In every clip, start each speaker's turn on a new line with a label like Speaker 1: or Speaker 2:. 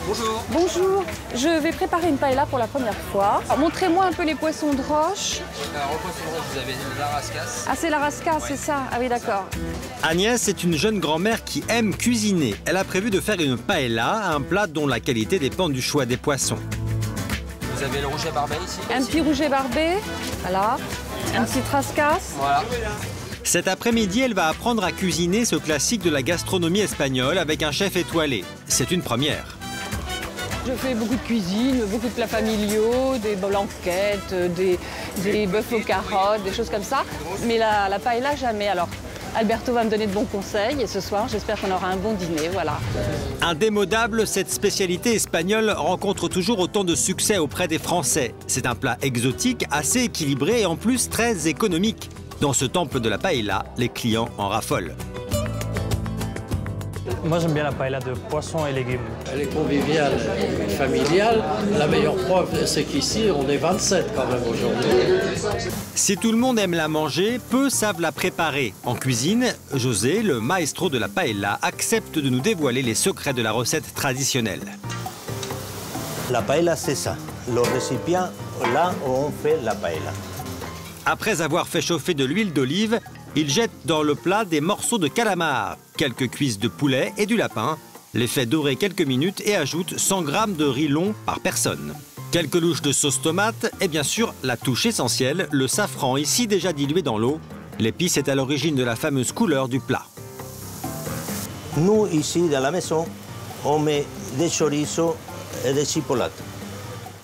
Speaker 1: Bonjour.
Speaker 2: Bonjour, je vais préparer une paella pour la première fois. Montrez-moi un peu les poissons de roche.
Speaker 1: Alors, au poisson de roche, vous avez la rascasse.
Speaker 2: Ah, c'est la rascasse,
Speaker 1: Ouais.
Speaker 2: c'est ça? Ah oui, d'accord.
Speaker 3: Agnès est une jeune grand-mère qui aime cuisiner. Elle a prévu de faire une paella, un plat dont la qualité dépend du choix des poissons.
Speaker 1: Vous avez le rouget barbet ici.
Speaker 2: Un petit rouget barbé, voilà. Un petit rascasse.
Speaker 1: Voilà.
Speaker 3: Cet après-midi, elle va apprendre à cuisiner ce classique de la gastronomie espagnole avec un chef étoilé. C'est une première.
Speaker 2: Je fais beaucoup de cuisine, beaucoup de plats familiaux, des blanquettes, des bœufs aux carottes, des choses comme ça. Mais la paella, jamais. Alors, Alberto va me donner de bons conseils et ce soir, j'espère qu'on aura un bon dîner, voilà.
Speaker 3: Indémodable, cette spécialité espagnole rencontre toujours autant de succès auprès des Français. C'est un plat exotique, assez équilibré et en plus très économique. Dans ce temple de la paella, les clients en raffolent.
Speaker 4: Moi, j'aime bien la paella de poisson et légumes.
Speaker 5: Elle est conviviale et familiale. La meilleure preuve, c'est qu'ici, on est 27 quand même aujourd'hui.
Speaker 3: Si tout le monde aime la manger, peu savent la préparer. En cuisine, José, le maestro de la paella, accepte de nous dévoiler les secrets de la recette traditionnelle.
Speaker 6: La paella, c'est ça. Le récipient là où on fait la paella.
Speaker 3: Après avoir fait chauffer de l'huile d'olive, il jette dans le plat des morceaux de calamar, quelques cuisses de poulet et du lapin, les fait dorer quelques minutes et ajoute 100 g de riz long par personne. Quelques louches de sauce tomate et bien sûr la touche essentielle, le safran ici déjà dilué dans l'eau. L'épice est à l'origine de la fameuse couleur du plat.
Speaker 6: Nous, ici, dans la maison, on met des chorizo et des chipolates.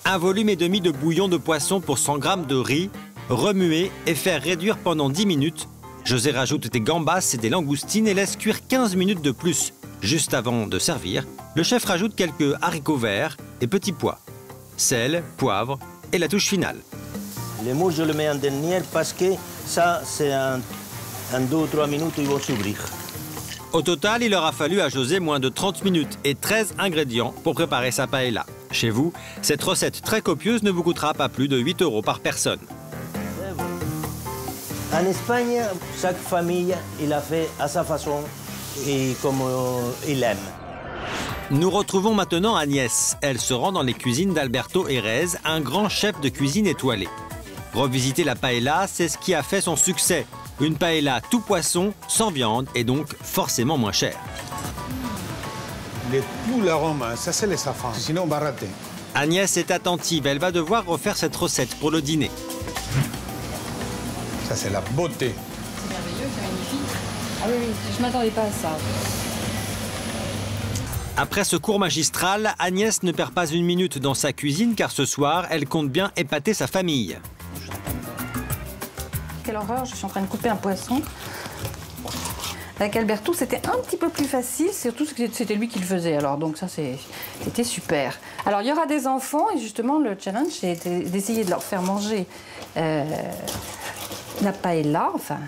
Speaker 3: Un volume et demi de bouillon de poisson pour 100 g de riz, remuer et faire réduire pendant 10 minutes. José rajoute des gambas et des langoustines et laisse cuire 15 minutes de plus. Juste avant de servir, le chef rajoute quelques haricots verts et petits pois, sel, poivre et la touche finale.
Speaker 6: Les moules, je les mets en dernier parce que ça, c'est en 2 ou 3 minutes, ils vont s'ouvrir.
Speaker 3: Au total, il aura fallu à José moins de 30 minutes et 13 ingrédients pour préparer sa paella. Chez vous, cette recette très copieuse ne vous coûtera pas plus de 8 € par personne.
Speaker 6: En Espagne, chaque famille, il a fait à sa façon et comme il aime.
Speaker 3: Nous retrouvons maintenant Agnès. Elle se rend dans les cuisines d'Alberto Herrez, un grand chef de cuisine étoilé. Revisiter la paella, c'est ce qui a fait son succès. Une paella tout poisson, sans viande et donc forcément moins chère.
Speaker 7: Tout l'arôme, ça c'est le safran, sinon on va rater.
Speaker 3: Agnès est attentive, elle va devoir refaire cette recette pour le dîner.
Speaker 7: Ça c'est la beauté.
Speaker 2: C'est merveilleux, c'est magnifique. Ah oui, oui, je ne m'attendais pas à ça.
Speaker 3: Après ce cours magistral, Agnès ne perd pas une minute dans sa cuisine car ce soir, elle compte bien épater sa famille.
Speaker 2: Quelle horreur, je suis en train de couper un poisson. Avec Alberto, c'était un petit peu plus facile, surtout que c'était lui qui le faisait. Alors, donc ça, c'était super. Alors, il y aura des enfants et justement, le challenge, c'est d'essayer de leur faire manger la paella, enfin,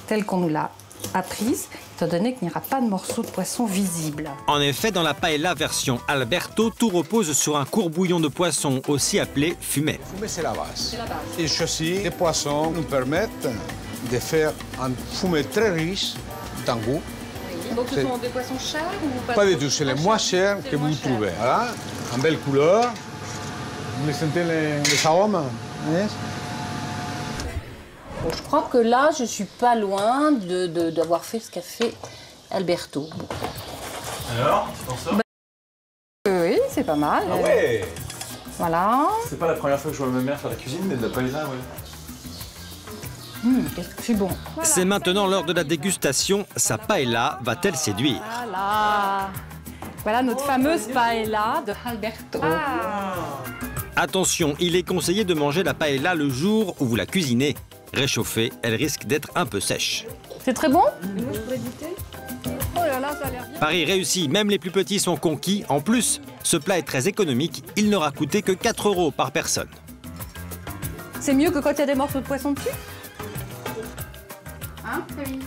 Speaker 2: telle qu'on nous l'a apprise, étant donné qu'il n'y aura pas de morceaux de poisson visibles.
Speaker 3: En effet, dans la paella version Alberto, tout repose sur un court bouillon de poisson, aussi appelé fumet.
Speaker 7: Le fumet c'est la base. Et choisir des poissons nous permettent de faire un fumet très riche en goût.
Speaker 2: Donc, ce sont des poissons chers ou
Speaker 7: Pas du tout, c'est les moins chers que vous trouvez. Voilà, en belle couleur. Vous sentez les arômes? Yes.
Speaker 2: Bon, je crois que là, je suis pas loin d'avoir fait ce qu'a fait Alberto.
Speaker 4: Alors, tu t'en sors?
Speaker 2: Oui, c'est pas mal.
Speaker 4: Ah ouais.
Speaker 2: Voilà.
Speaker 4: C'est pas la première fois que je vois ma mère faire la cuisine, mais de la paella, ouais.
Speaker 2: Qu'est-ce que c'est bon. Voilà.
Speaker 3: C'est maintenant l'heure de la dégustation. Sa paella va-t-elle séduire?
Speaker 2: Voilà. Voilà notre fameuse paella de Alberto.
Speaker 3: Attention, il est conseillé de manger la paella le jour où vous la cuisinez. Réchauffée, elle risque d'être un peu sèche.
Speaker 2: C'est très bon? Moi, je pourrais goûter. Oh là là, ça a l'air bien.
Speaker 3: Paris réussi, même les plus petits sont conquis. En plus, ce plat est très économique, il n'aura coûté que 4 € par personne.
Speaker 2: C'est mieux que quand il y a des morceaux de poisson dessus? Hein? Oui.